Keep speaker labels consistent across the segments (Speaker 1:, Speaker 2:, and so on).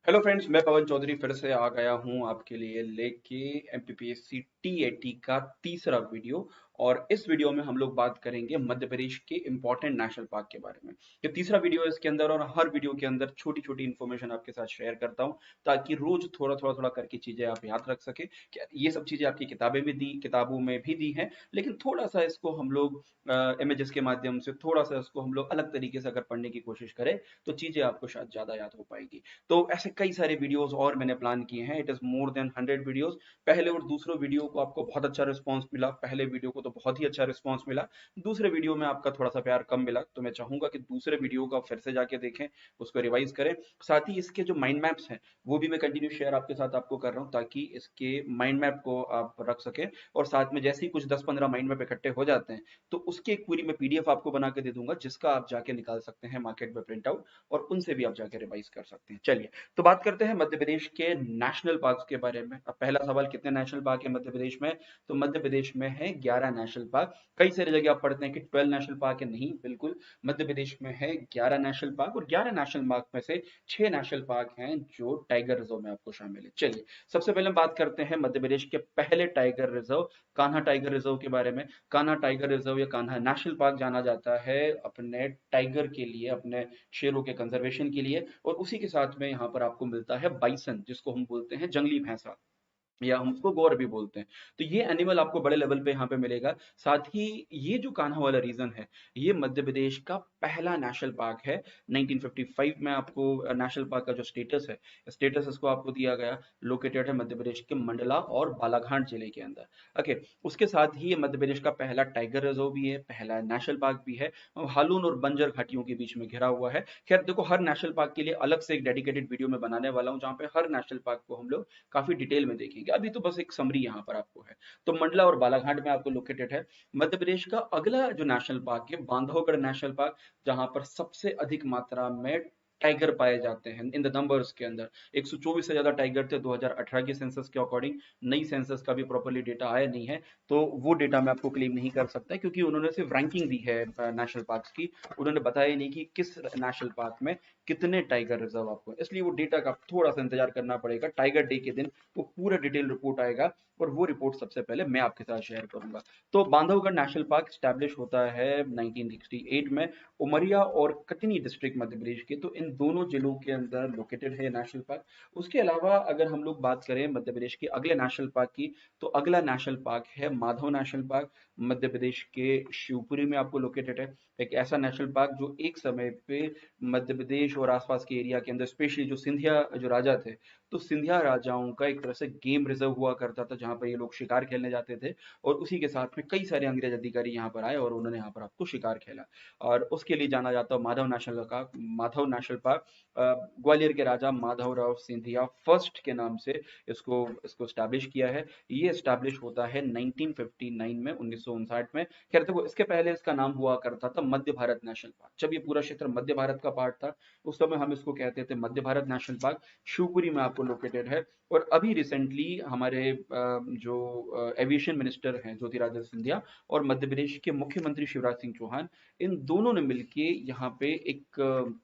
Speaker 1: Hello friends, मैं पवन चौधरी फिर से आ गया हूं आपके लिए लेके एमपीपीएससी टी80 का तीसरा वीडियो। और इस वीडियो में हम लोग बात करेंगे मध्य प्रदेश के इंपॉर्टेंट नेशनल पार्क के बारे में। ये तीसरा वीडियो है इसके अंदर, और हर वीडियो के अंदर छोटी छोटी इन्फॉर्मेशन आपके साथ शेयर करता हूं ताकि रोज थोड़ा थोड़ा थोड़ा करके चीजें आप याद रख सके कि ये सब चीजें आपकी किताबों में भी दी हैं, लेकिन थोड़ा सा इसको हम लोग इमेजेस के माध्यम से थोड़ा सा इसको हम लोग अलग तरीके से अगर पढ़ने की कोशिश करें तो चीजें आपको शायद ज्यादा याद हो पाएगी। तो ऐसे कई सारे वीडियोस और मैंने प्लान किए हैं। It is more than 100 videos. पहले और दूसरे वीडियो को आपको बहुत अच्छा रिस्पांस मिला, पहले वीडियो को तो बहुत ही अच्छा रिस्पांस मिला। दूसरे वीडियो में आपका थोड़ा सा प्यार कम मिला, तो मैं चाहूंगा कि दूसरे वीडियो को आप फिर से जाके देखें, उसको रिवाइज करें। साथ ही इसके जो माइंड मैप्स हैं वो भी मैं कंटिन्यू शेयर आपके साथ आपको कर रहा हूँ ताकि इसके माइंड मैप को आप रख सकें। और साथ में जैसे ही कुछ 10-15 माइंड मैप इकट्ठे हो जाते हैं तो उसकी एक पूरी मैं पीडीएफ आपको बना के दे दूंगा, जिसका आप जाके निकाल सकते हैं मार्केट में प्रिंट आउट, और उनसे भी आप जाके रिवाइज कर सकते हैं। चलिए, तो बात करते हैं मध्य प्रदेश के नेशनल पार्क्स के बारे में। अब पहला सवाल, कितने नेशनल पार्क है मध्य प्रदेश में? तो मध्य प्रदेश में है 11 नेशनल पार्क। कई सारी जगह आप पढ़ते हैं कि 12 नेशनल पार्क है, नहीं, बिल्कुल मध्य प्रदेश में है 11 नेशनल पार्क। और 11 नेशनल पार्क में से 6 नेशनल पार्क हैं जो टाइगर रिजर्व में आपको शामिल है। चलिए, सबसे पहले हम बात करते हैं मध्य प्रदेश के पहले tiger reserve, Kanha tiger reserve के बारे में। कान्हा टाइगर रिजर्व या कान्हा नेशनल पार्क जाना जाता है अपने टाइगर के लिए, अपने शेरों के कंजर्वेशन के लिए। और उसी के साथ में यहाँ पर आपको मिलता है बाइसन, जिसको हम बोलते हैं जंगली भैंसा, या हम उसको गौर भी बोलते हैं। तो ये एनिमल आपको बड़े लेवल पे यहाँ पे मिलेगा। साथ ही ये जो कान्हा वाला रीजन है, ये मध्य प्रदेश का पहला नेशनल पार्क है। 1955 में आपको नेशनल पार्क का जो स्टेटस है, स्टेटस इसको आपको दिया गया। लोकेटेड है मध्य प्रदेश के मंडला और बालाघाट जिले के अंदर। ओके, उसके साथ ही ये मध्य प्रदेश का पहला टाइगर रिजर्व भी है, पहला नेशनल पार्क भी है। हालून और बंजर घाटियों के बीच में घिरा हुआ है। खैर देखो, हर नेशनल पार्क के लिए अलग से एक डेडिकेटेड वीडियो में बनाने वाला हूँ, जहाँ पे हर नेशनल पार्क को हम लोग काफी डिटेल में देखेंगे। अभी तो बस एक समरी यहाँ पर आपको है। तो मंडला और बालाघाट में आपको लोकेटेड है। मध्य प्रदेश का अगला जो नेशनल पार्क है, बांधवगढ़ नेशनल पार्क, जहां पर सबसे अधिक मात्रा में टाइगर पाए जाते हैं इन द नंबर्स के अंदर। 124 से ज्यादा टाइगर थे 2018 के सेंसस के अकॉर्डिंग। नई सेंसस का भी प्रॉपर्ली डेटा आया नहीं है, तो वो डेटा मैं आपको क्लेम नहीं कर सकता, क्योंकि उन्होंने सिर्फ रैंकिंग दी है नेशनल पार्क्स की। उन्होंने बताया नहीं कि किस नेशनल पार्क में कितने टाइगर रिजर्व आपको, इसलिए वो डेटा का थोड़ा सा इंतजार करना पड़ेगा। टाइगर डे के दिन वो पूरा डिटेल रिपोर्ट आएगा, और वो रिपोर्ट सबसे पहले मैं आपके साथ शेयर करूंगा। तो बांधवगढ़ नेशनल पार्क स्टैब्लिश होता है 1968 में। उमरिया और कटनी डिस्ट्रिक्ट मध्य प्रदेश के, तो इन दोनों जिलों के अंदर लोकेटेड है नेशनल पार्क। उसके अलावा अगर हम लोग बात करें मध्य प्रदेश के अगले नेशनल पार्क की, तो अगला नेशनल पार्क है माधव नेशनल पार्क। मध्य प्रदेश के शिवपुरी में आपको लोकेटेड है। एक ऐसा नेशनल पार्क जो एक समय पे मध्य प्रदेश और आसपास के एरिया के अंदर, स्पेशली जो सिंधिया जो राजा थे, तो सिंधिया राजाओं का एक तरह से गेम रिजर्व हुआ करता था, जहां पर ये लोग शिकार खेलने जाते थे। और उसी के साथ में कई सारे अंग्रेज अधिकारी यहाँ पर आए और उन्होंने यहाँ पर आपको शिकार खेला। और उसके लिए जाना जाता है माधव नेशनल पार्क। ग्वालियर के राजा माधवराव सिंधिया फर्स्ट के नाम से इसको इसको स्टैब्लिश किया है। ये स्टैब्लिश होता है 1959 में, 1959 में। खैर देखो, इसके पहले इसका नाम हुआ करता था मध्य भारत नेशनल पार्क। जब ये पूरा क्षेत्र मध्य भारत का पार्ट था, उस समय हम इसको कहते थे मध्य भारत नेशनल पार्क। शिवपुरी में आपको लोकेटेड है। और अभी रिसेंटली हमारे जो एविएशन मिनिस्टर हैं ज्योतिरादित्य सिंधिया, और मध्य प्रदेश के मुख्यमंत्री शिवराज सिंह चौहान, इन दोनों ने मिलके यहाँ पे एक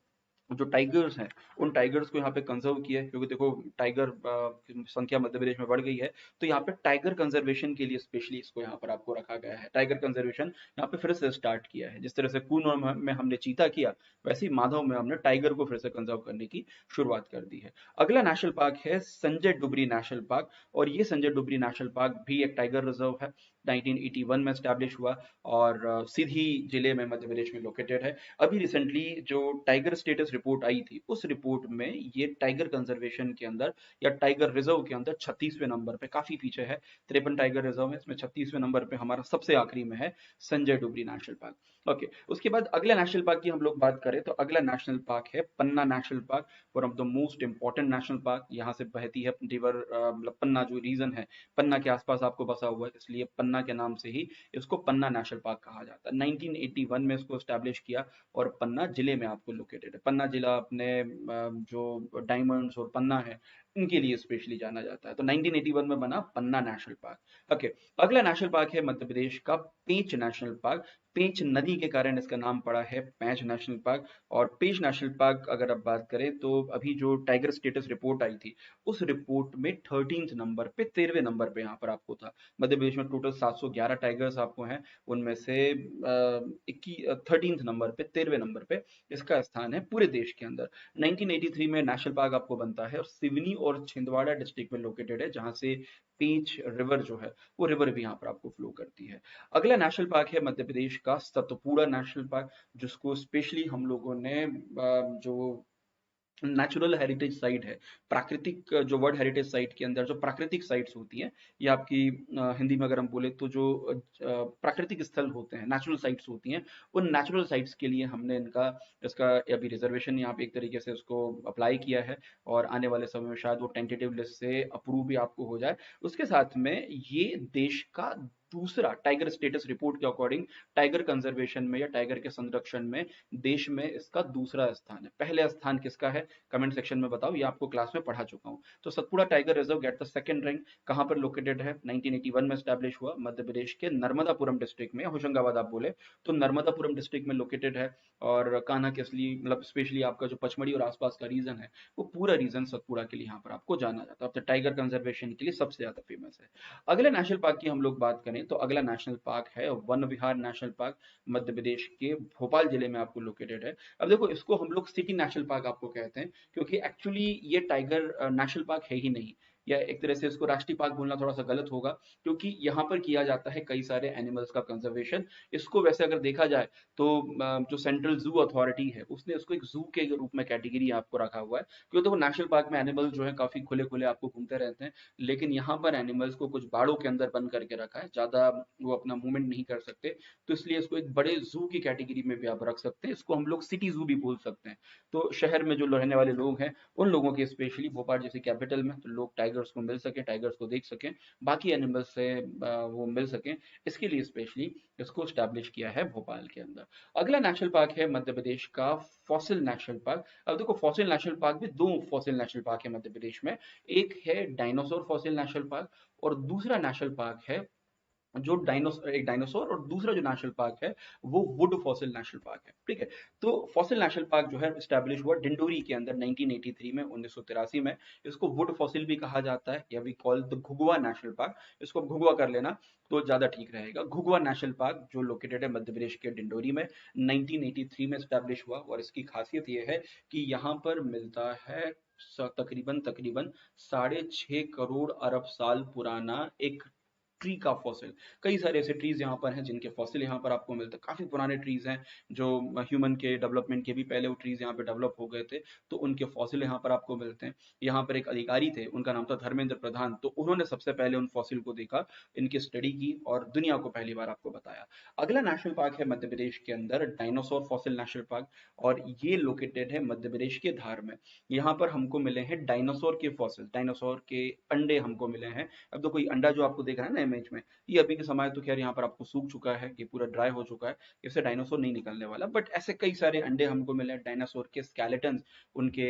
Speaker 1: जो टाइगर्स हैं, उन टाइगर्स को यहाँ पे कंजर्व किया है। क्योंकि देखो, टाइगर की संख्या मध्य प्रदेश में बढ़ गई है, तो यहाँ पे टाइगर कंजर्वेशन के लिए स्पेशली इसको यहाँ पर आपको रखा गया है। टाइगर कंजर्वेशन यहाँ पे फिर से स्टार्ट किया है। जिस तरह से कून में हमने चीता किया, वैसे ही माधव में हमने टाइगर को फिर से कंजर्व करने की शुरुआत कर दी है। अगला नेशनल पार्क है संजय डुबरी नेशनल पार्क। और ये संजय डुबरी नेशनल पार्क भी एक टाइगर रिजर्व है। 1981 में स्टैब्लिश हुआ, और सीधी जिले में मध्य प्रदेश में लोकेटेड है। अभी रिसेंटली जो टाइगर स्टेटस रिपोर्ट आई थी, उस रिपोर्ट में ये टाइगर कंजर्वेशन के अंदर या टाइगर रिजर्व के अंदर 36वें नंबर पे, काफी पीछे है। 53 टाइगर रिजर्व है, इसमें 36वें नंबर पे हमारा सबसे आखिरी में है Sanjay Dhubri national park. Okay, उसके बाद अगले नेशनल पार्क की हम लोग बात करें, तो अगला नेशनल पार्क है Panna national park. One of the most important national park. यहाँ से बहती है रिवर, मतलब पन्ना जो रीजन है, पन्ना के आसपास आपको बसा हुआ है, इसलिए पन्ना के नाम से ही इसको पन्ना नेशनल पार्क कहा जाता है। 1981 में इसको स्टैब्लिश किया, और पन्ना जिले में आपको लोकेटेड है। पन्ना जिला अपने जो डायमंड्स और पन्ना है, इनके लिए स्पेशली जाना जाता है। तो 1981 में बना पन्ना नेशनल पार्क। ओके, अगला नेशनल पार्क है मध्य प्रदेश का पेंच नेशनल पार्क। पेंच नदी के कारण इसका नाम पड़ा है पेंच नेशनल पार्क। और पेंच नेशनल पार्क अगर आप बात करें तो अभी जो टाइगर स्टेटस रिपोर्ट आई थी, उस रिपोर्ट में 13th नंबर पे, 13वें नंबर पे यहाँ पर आपको था। मध्य प्रदेश में टोटल 711 टाइगर्स आपको हैं, उनमें से 13th नंबर पे, 13वें नंबर पे इसका स्थान है पूरे देश के अंदर। 1983 में नेशनल पार्क आपको बनता है और सिवनी और छिंदवाड़ा डिस्ट्रिक्ट में लोकेटेड है, जहां से पेंच रिवर जो है वो रिवर भी यहाँ पर आपको फ्लो करती है। अगला नेशनल पार्क है मध्य प्रदेश का सतपुड़ा नेशनल पार्क, जिसको स्पेशली हम लोगों ने जो नेचुरल हेरिटेज साइट है, प्राकृतिक जो वर्ल्ड हेरिटेज साइट के अंदर जो प्राकृतिक साइट्स होती हैं, ये आपकी हिंदी में अगर हम बोले तो जो प्राकृतिक स्थल होते हैं, नेचुरल साइट्स होती हैं, उन नेचुरल साइट्स के लिए हमने इनका इसका अभी रिजर्वेशन यहाँ पे एक तरीके से उसको अप्लाई किया है, और आने वाले समय में शायद वो टेंटेटिव लिस्ट से अप्रूव भी आपको हो जाए। उसके साथ में ये देश का दूसरा, टाइगर स्टेटस रिपोर्ट के अकॉर्डिंग, टाइगर कंजर्वेशन में या टाइगर के संरक्षण में देश में इसका दूसरा स्थान है। पहले स्थान किसका है, कमेंट सेक्शन में बताओ, ये आपको क्लास में पढ़ा चुका हूं। तो Satpura tiger reserve get the second rank. कहां पर लोकेटेड है, 1981 में स्टैब्लिश हुआ, मध्य प्रदेश के नर्मदापुरम डिस्ट्रिक्ट में, होशंगाबाद आप बोले तो नर्मदापुरम डिस्ट्रिक्ट में लोकेटेड है। और कान्हा केसली मतलब स्पेशली आपका जो पचमढ़ी और आसपास का रीजन है, वो पूरा रीजन सतपुड़ा के लिए यहाँ पर आपको जाना जाता है, तो टाइगर कंजर्वेशन के लिए सबसे ज्यादा फेमस है। अगले नेशनल पार्क की हम लोग बात करें तो अगला नेशनल पार्क है वन विहार नेशनल पार्क। मध्य प्रदेश के भोपाल जिले में आपको लोकेटेड है। अब देखो, इसको हम लोग सिटी नेशनल पार्क आपको कहते हैं, क्योंकि एक्चुअली ये टाइगर नेशनल पार्क है ही नहीं, या एक तरह से इसको राष्ट्रीय पार्क बोलना थोड़ा सा गलत होगा, क्योंकि यहाँ पर किया जाता है कई सारे एनिमल्स का कंजर्वेशन। इसको वैसे अगर देखा जाए तो जो सेंट्रल जू अथॉरिटी है, उसने इसको एक जू के रूप में कैटेगरी आपको रखा हुआ है, क्योंकि देखो नेशनल पार्क में एनिमल जो है काफी खुले खुले आपको घूमते रहते हैं, लेकिन यहाँ पर एनिमल्स को कुछ बाड़ों के अंदर बंद करके रखा है, ज्यादा वो अपना मूवमेंट नहीं कर सकते, तो इसलिए इसको एक बड़े जू की कैटेगरी में भी आप रख सकते हैं। इसको हम लोग सिटी जू भी बोल सकते हैं। तो शहर में जो रहने वाले लोग हैं, उन लोगों के स्पेशली भोपाल जैसे कैपिटल में, तो लोग टाइगर्स को मिल सके, टाइगर्स को देख सकें, बाकी एनिमल्स से वो मिल सकें, इसके लिए स्पेशली इसको स्टैब्लिश किया है भोपाल के अंदर। अगला नेशनल पार्क है मध्य प्रदेश का फॉसिल नेशनल पार्क। अब देखो, फॉसिल नेशनल पार्क भी दो फॉसिल नेशनल पार्क है मध्य प्रदेश में। एक है डायनासोर फॉसिल नेशनल पार्क, और दूसरा नेशनल पार्क है जो डायनासोर, एक डायनासोर, और दूसरा जो नेशनल पार्क है वो वुड फॉसिल नेशनल पार्क है। ठीक है, तो फॉसिल नेशनल पार्क जो है स्टैब्लिश हुआ डिंडोरी के अंदर 1983 में, 1983 में। इसको वुड फॉसिल भी कहा जाता है, या भी कॉल द घुगवा नेशनल पार्क। इसको घुगवा कर लेना तो ज्यादा ठीक रहेगा। घुगवा नेशनल पार्क जो लोकेटेड है मध्य प्रदेश के डिंडोरी में, 1983 में स्टैब्लिश हुआ, और इसकी खासियत यह है कि यहाँ पर मिलता है तकरीबन तकरीबन 6.5 करोड़ अरब साल पुराना एक ट्री का फॉसिल। कई सारे ऐसे ट्रीज यहाँ पर हैं जिनके फॉसिल यहाँ पर आपको मिलते हैं। काफी पुराने ट्रीज हैं, जो ह्यूमन के डेवलपमेंट के भी पहले वो ट्रीज यहाँ पे डेवलप हो गए थे, तो उनके फॉसिल यहाँ पर आपको मिलते हैं। यहाँ पर एक अधिकारी थे, उनका नाम था धर्मेंद्र प्रधान, तो उन्होंने सबसे पहले उन फॉसिल को देखा, इनकी स्टडी की, और दुनिया को पहली बार आपको बताया। अगला नेशनल पार्क है मध्य प्रदेश के अंदर डायनासोर फॉसिल नेशनल पार्क, और ये लोकेटेड है मध्य प्रदेश के धार में। यहाँ पर हमको मिले हैं डायनासोर के फॉसिल, डायनासोर के अंडे हमको मिले हैं। अब तो कोई अंडा जो आपको दिख रहा है ना इमेज में, ये अभी के समय तो खैर यहाँ पर आपको सूख चुका है, ये पूरा ड्राई हो चुका है, इससे डायनासोर नहीं निकलने वाला, बट ऐसे कई सारे अंडे हमको मिले हैं। डायनासोर के स्केलेटन, उनके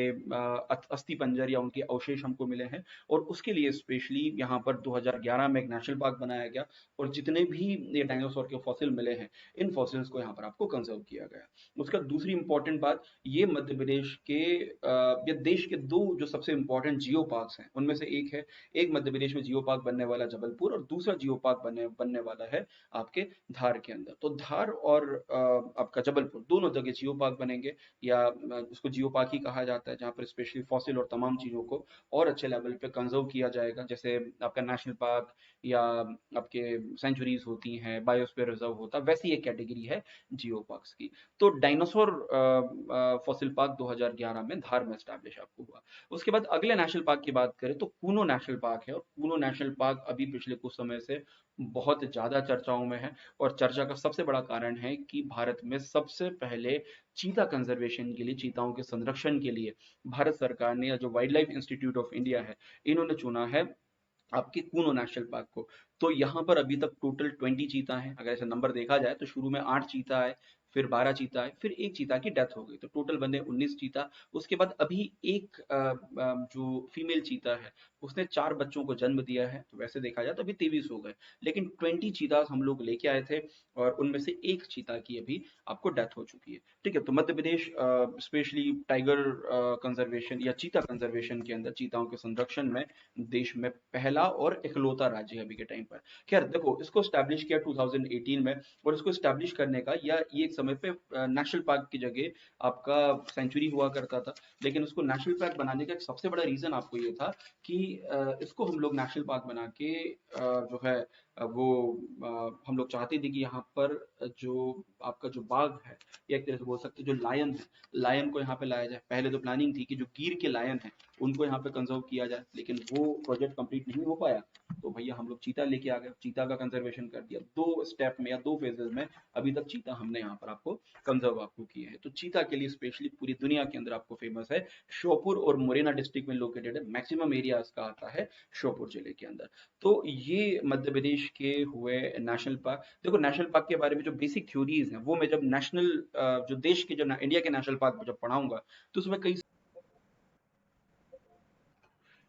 Speaker 1: अस्थि पंजर या उनके अवशेष हमको मिले हैं, और उसके लिए स्पेशली यहाँ पर 2011 में एक नेशनल पार्क बनाया गया, और जितने भी ये डायनासोर के फॉसिल मिले हैं, इन फॉसिल्स को यहाँ पर आपको कंजर्व किया गया। उसका दूसरी इंपॉर्टेंट बात, ये मध्य प्रदेश के या देश के दो जो सबसे इंपॉर्टेंट जियो पार्क्स हैं, उनमें से एक है, एक मध्य प्रदेश में जियो पार्क बनने वाला जबलपुर, और दूसरा जियो पार्क बनने वाला है आपके धार के अंदर। तो धार और आपका जबलपुर दोनों जगह जियो पार्क बनेंगे, या उसको जियो पार्क ही कहा जाता है, जहाँ पर स्पेशली फॉसिल और तमाम चीजों को और अच्छे लेवल पे कंजर्व किया जाएगा, जैसे आपका नेशनल पार्क या आपके सेंचुरीज होती हैं, बायोस्फीयर रिजर्व होता है, वैसी एक कैटेगरी है जियो पार्क्स की। तो डायनासोर फॉसिल पार्क 2011 में धार में स्टैब्लिश आपको हुआ। उसके बाद अगले नेशनल पार्क की बात करें तो कूनो नेशनल पार्क है, और कूनो नेशनल पार्क अभी पिछले कुछ समय से बहुत ज्यादा चर्चाओं में है, और चर्चा का सबसे बड़ा कारण है कि भारत में सबसे पहले चीता कंजर्वेशन के लिए, चीताओं के संरक्षण के लिए भारत सरकार ने, या जो wild life institute of India है, इन्होंने चुना है आपके कूनो नेशनल पार्क को। तो यहाँ पर अभी तक टोटल 20 चीता हैं। अगर ऐसे नंबर देखा जाए तो शुरू में 8 चीता आए, फिर 12 चीता आए, फिर एक चीता की डेथ हो गई, तो टोटल बने 19 चीता। उसके बाद अभी एक जो फीमेल चीता है उसने 4 बच्चों को जन्म दिया है, तो वैसे देखा जाए तो अभी 23 हो गए, लेकिन 20 चीतास हम लोग लेके आए थे और उनमें से एक चीता की अभी आपको डेथ हो चुकी है। ठीक है, तो Madhya Pradesh specially tiger conservation या चीता कंजर्वेशन के अंदर चीताओं के संरक्षण में देश में पहला और इकलौता राज्य है अभी के टाइम पर। खैर देखो, इसको स्टैब्लिश किया 2018 में, और इसको स्टैब्लिश करने का या ये एक समय पे नेशनल पार्क की जगह आपका सेंचुरी हुआ करता था, लेकिन उसको नेशनल पार्क बनाने का एक सबसे बड़ा रीजन आपको ये था कि इसको हम लोग नेशनल पार्क बना के जो है वो हम लोग चाहते थे कि यहाँ पर जो आपका जो बाघ है, या एक तरह से बोल सकते हैं जो लायन है, लायन को यहाँ पे लाया जाए। पहले तो प्लानिंग थी कि जो गिर के लायन है उनको यहाँ पे कंजर्व किया जाए, लेकिन वो प्रोजेक्ट कंप्लीट नहीं हो पाया, तो भैया हम लोग चीता लेके आ गए, चीता का कंजर्वेशन कर दिया। 2 स्टेप में या 2 फेजेस में अभी तक चीता हमने यहाँ पर आपको कंजर्व आपको किए हैं। तो चीता के लिए स्पेशली पूरी दुनिया के अंदर आपको फेमस है। श्योपुर और मुरैना डिस्ट्रिक्ट में लोकेटेड है, मैक्सिमम एरिया इसका आता है श्योपुर जिले के अंदर। तो ये मध्य प्रदेश के हुए नेशनल पार्क। देखो, नेशनल पार्क के बारे में जो बेसिक थ्योरीज हैं वो मैं जब नेशनल जो देश के जो इंडिया के नेशनल पार्क जब पढ़ाऊंगा तो उसमें कई।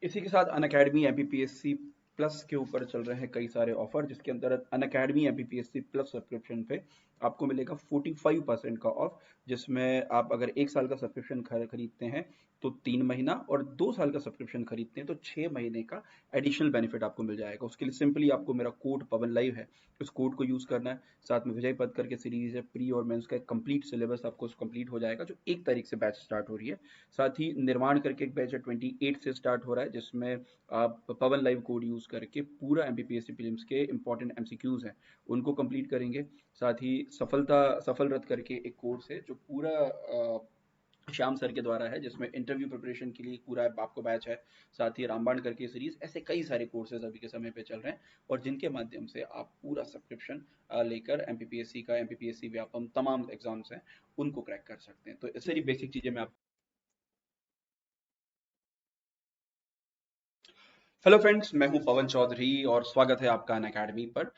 Speaker 1: इसी के साथ अनअकैडमी एमपीपीएससी प्लस के ऊपर चल रहे हैं कई सारे ऑफर, जिसके अंदर अनअकैडमी एमपीपीएससी प्लस सब्सक्रिप्शन पे आपको मिलेगा 45% का ऑफ, जिसमें आप अगर 1 साल का सब्सक्रिप्शन खरीदते हैं तो 3 महीना, और 2 साल का सब्सक्रिप्शन खरीदते हैं तो 6 महीने का एडिशनल बेनिफिट आपको मिल जाएगा। उसके लिए सिंपली आपको मेरा कोड पवन लाइव है, उस कोड को यूज करना है। साथ में विजय पद करके सीरीज है, प्री और मेंस का एक कंप्लीट सिलेबस आपको कंप्लीट हो जाएगा, जो 1 तारीख से बैच स्टार्ट हो रही है। साथ ही निर्माण करके एक बैच है 28 से स्टार्ट हो रहा है, जिसमें आप पवन लाइव कोड यूज करके पूरा एमपीपीएससी प्रीलिम्स के इंपॉर्टेंट एमसीक्यूज हैं उनको कंप्लीट करेंगे। साथ ही सफल रथ करके एक कोर्स है जो पूरा श्याम सर के द्वारा है, जिसमें इंटरव्यू प्रिपरेशन के लिए पूरा आपको बैच है। साथ ही रामबाण करके सीरीज, ऐसे कई सारे कोर्सेज अभी के समय पे चल रहे हैं, और जिनके माध्यम से आप पूरा सब्सक्रिप्शन लेकर एमपीपीएससी का, एमपीपीएससी व्यापम तमाम एग्जाम्स हैं उनको क्रैक कर सकते हैं। तो इस सारी बेसिक चीजें मैं आप। हेलो फ्रेंड्स, मैं हूं पवन चौधरी और स्वागत है आपका अन अकेडमी पर।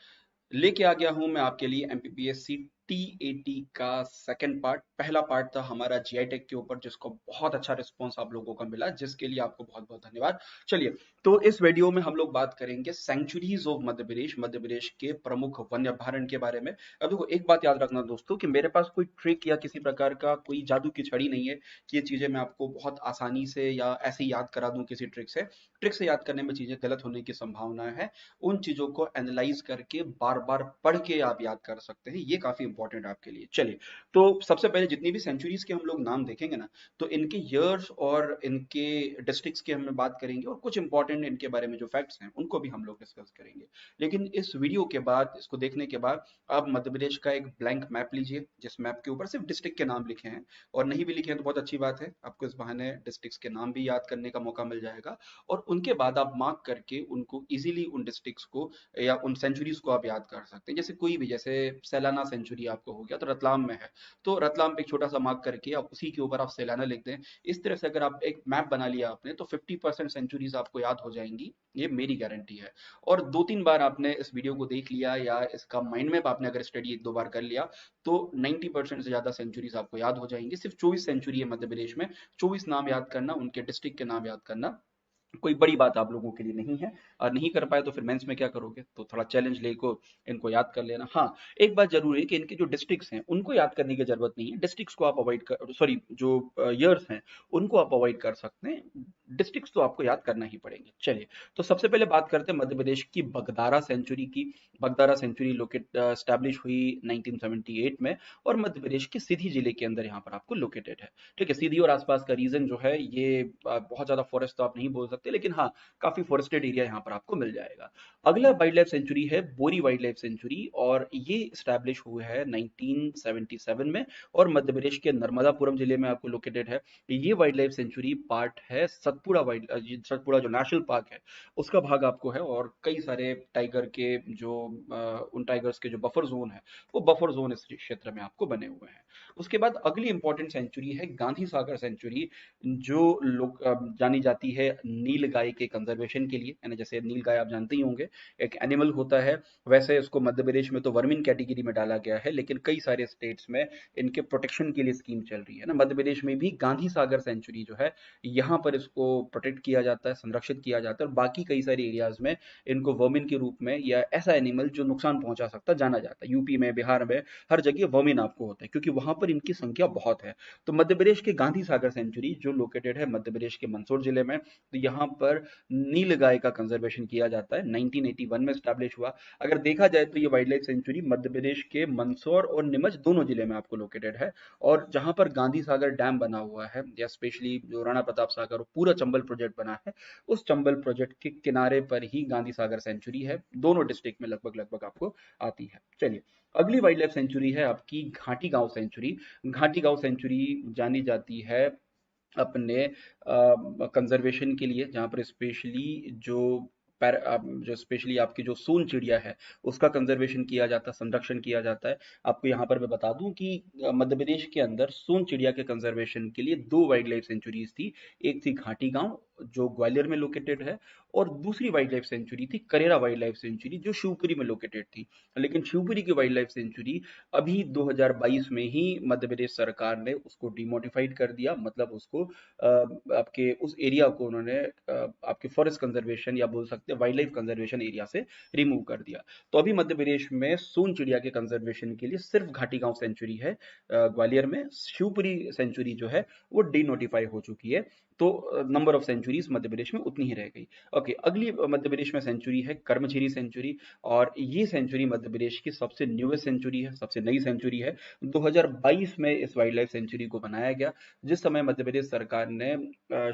Speaker 1: लेके आ गया हूं मैं आपके लिए एमपीपीएससी टी80 का सेकंड पार्ट। पहला पार्ट था हमारा जीआई टेक के ऊपर, जिसको बहुत अच्छा रिस्पांस आप लोगों का मिला, जिसके लिए आपको बहुत बहुत धन्यवाद। चलिए, तो इस वीडियो में हम लोग बात करेंगे सेंचुरीज ऑफ मध्य प्रदेश के प्रमुख वन्य अभयारण्य के बारे में। अब देखो, एक बात याद रखना दोस्तों कि मेरे पास कोई ट्रिक या किसी प्रकार का कोई जादू की छड़ी नहीं है कि ये चीजें मैं आपको बहुत आसानी से या ऐसे ही याद करा दूं किसी ट्रिक से। ट्रिक से याद करने में चीजें गलत होने की संभावना है। उन चीजों को एनालाइज करके बार बार पढ़ के आप याद कर सकते हैं, ये काफी इंपॉर्टेंट है आपके लिए। चलिए, तो सबसे पहले जितनी भी सेंचुरीज के हम लोग नाम देखेंगे ना, तो इनके ईयर्स और इनके डिस्ट्रिक्ट्स की हम बात करेंगे, और कुछ इंपॉर्टेंट इनके बारे में जो फैक्ट्स हैं उनको भी हम लोग डिस्कस करेंगे। लेकिन इस वीडियो के बाद, इसको देखने के बाद, आप मध्य प्रदेश का एक ब्लैंक मैप लीजिए, जिस मैप के ऊपर सिर्फ डिस्ट्रिक्ट के नाम लिखे हैं, और नहीं भी लिखे हैं तो बहुत अच्छी बात है, आपको इस बहाने डिस्ट्रिक्ट्स के नाम भी याद करने का मौका मिल जाएगा। और उनके बाद आप मार्क करके उनको इजीली उन डिस्ट्रिक्ट्स को या उन सेंचुरीज को आप याद कर सकते हैं। जैसे कोई भी, जैसे सैलाना सेंचुरी आपको हो गया तो रतलाम में है, तो रतलाम पे एक छोटा सा मार्क करके आप उसी के ऊपर आप सैलाना लिख दें। इस तरह से अगर आप एक मैप बना लिया आपने, तो 50% सेंचुरीज आपको याद हो जाएंगी, ये मेरी गारंटी है। और 2-3 बार आपने इस वीडियो को देख लिया या इसका माइंड मैप आपने अगर स्टडी 1-2 बार कर लिया, तो 90% से ज्यादा सेंचुरीज आपको याद हो जाएंगी। सिर्फ 24 सेंचुरी है मध्य प्रदेश में, 24 नाम याद करना, उनके डिस्ट्रिक्ट के नाम याद करना कोई बड़ी बात आप लोगों के लिए नहीं है। और नहीं कर पाए तो फिर मेंस में क्या करोगे, तो थोड़ा चैलेंज लेको इनको याद कर लेना। हाँ, एक बात जरूर है कि इनके जो डिस्ट्रिक्ट्स हैं उनको याद करने की जरूरत नहीं है, डिस्ट्रिक्ट्स को आप अवॉइड कर, सॉरी, जो ईयर्स हैं उनको आप अवॉइड कर सकते हैं, डिस्ट्रिक्ट्स तो आपको याद करना ही पड़ेंगे। चलिए, तो सबसे पहले बात करते हैं मध्य प्रदेश की बगदारा सेंचुरी की। बगदारा सेंचुरी लोकेट स्टैब्लिश हुई 1978 में, और मध्य प्रदेश के सीधी जिले के अंदर यहाँ पर आपको लोकेटेड है। ठीक है, सीधी और आसपास का रीजन जो है ये बहुत ज्यादा फॉरेस्ट तो आप नहीं बोल सकते, लेकिन हाँ, काफी फॉरेस्टेड एरिया यहाँ पर आपको मिल जाएगा। अगला वाइल्ड लाइफ सेंचुरी है बोरी वाइल्ड लाइफ सेंचुरी, और ये स्टैब्लिश हुआ है 1977 में, और मध्य प्रदेश के नर्मदापुरम जिले में आपको लोकेटेड है। ये वाइल्ड लाइफ सेंचुरी पार्ट है सतपुड़ा जो नेशनल पार्क है उसका भाग आपको है, और कई सारे टाइगर के जो उन टाइगर्स के जो बफर जोन है, वो बफर जोन इस क्षेत्र में आपको बने हुए हैं। उसके बाद अगली इंपॉर्टेंट सेंचुरी है गांधी सागर सेंचुरी, जो लोग जानी जाती है नील गाय के कंजर्वेशन के लिए, है ना। जैसे नील गाय आप जानते ही होंगे, एक एनिमल होता है, वैसे इसको मध्य प्रदेश में तो वर्मिन कैटेगरी में डाला गया है, लेकिन कई सारे स्टेट्स में इनके प्रोटेक्शन के लिए स्कीम चल रही है ना। मध्य प्रदेश में भी गांधी सागर सेंचुरी जो है, यहाँ पर इसको प्रोटेक्ट किया जाता है, संरक्षित किया जाता है, और बाकी कई सारे एरियाज में इनको वर्मिन के रूप में या ऐसा एनिमल जो नुकसान पहुंचा सकता जाना जाता है। यूपी में, बिहार में, हर जगह वर्मिन आपको होता है, क्योंकि वहां पर इनकी संख्या बहुत है। तो मध्य प्रदेश के गांधी सागर सेंचुरी जो लोकेटेड है मध्य प्रदेश के मंदसौर जिले में, तो यहाँ पर नील गाय का कंजर्वेशन किया जाता है। 1981 में स्टैब्लिश हुआ। अगर देखा जाए तो ये wild life sanctuary Madhya Pradesh के मंदसौर और नीमच दोनों जिले में आपको लोकेटेड है। और जहां पर गांधी सागर डैम बना हुआ है, या स्पेशली जो राणा प्रताप सागर और पूरा चंबल प्रोजेक्ट बना है, उस चंबल प्रोजेक्ट के किनारे पर ही गांधी सागर सेंचुरी है। दोनों डिस्ट्रिक्ट में लगभग लगभग आपको आती है। चलिए, अगली वाइल्ड लाइफ सेंचुरी है आपकी घाटी गांव सेंचुरी। घाटी गांव सेंचुरी जानी जाती है अपने कंजर्वेशन के लिए, जहाँ पर स्पेशली जो स्पेशली आपकी जो सोन चिड़िया है, उसका कंजर्वेशन किया जाता है, संरक्षण किया जाता है। आपको यहाँ पर मैं बता दूं कि मध्य प्रदेश के अंदर सोन चिड़िया के कंजर्वेशन के लिए दो वाइल्ड लाइफ सेंचुरीज थी। एक थी घाटी गांव जो ग्वालियर में लोकेटेड है, और दूसरी वाइल्ड लाइफ सेंचुरी थी करेरा वाइल्ड लाइफ सेंचुरी जो शिवपुरी में लोकेटेड थी। लेकिन शिवपुरी की वाइल्ड लाइफ सेंचुरी अभी 2022 में ही मध्य प्रदेश सरकार ने उसको डिमोटिफाइड कर दिया, मतलब उसको आपके उस एरिया को उन्होंने आपके फॉरेस्ट कंजर्वेशन या बोल सकते हैं वाइल्ड लाइफ कंजर्वेशन एरिया से रिमूव कर दिया। तो अभी मध्य प्रदेश में सोन चिड़िया के कंजर्वेशन के लिए सिर्फ घाटी गांव सेंचुरी है ग्वालियर में। शिवपुरी सेंचुरी जो है वो डी नोटिफाई हो चुकी है। तो number of centuries Madhya Pradesh में उतनी ही रह गई। ओके, अगली मध्य प्रदेश में सेंचुरी है कर्मझिरी सेंचुरी, और ये सेंचुरी मध्य प्रदेश की सबसे न्यूएस्ट सेंचुरी है, सबसे नई सेंचुरी है। 2022 में इस वाइल्ड लाइफ सेंचुरी को बनाया गया, जिस समय मध्य प्रदेश सरकार ने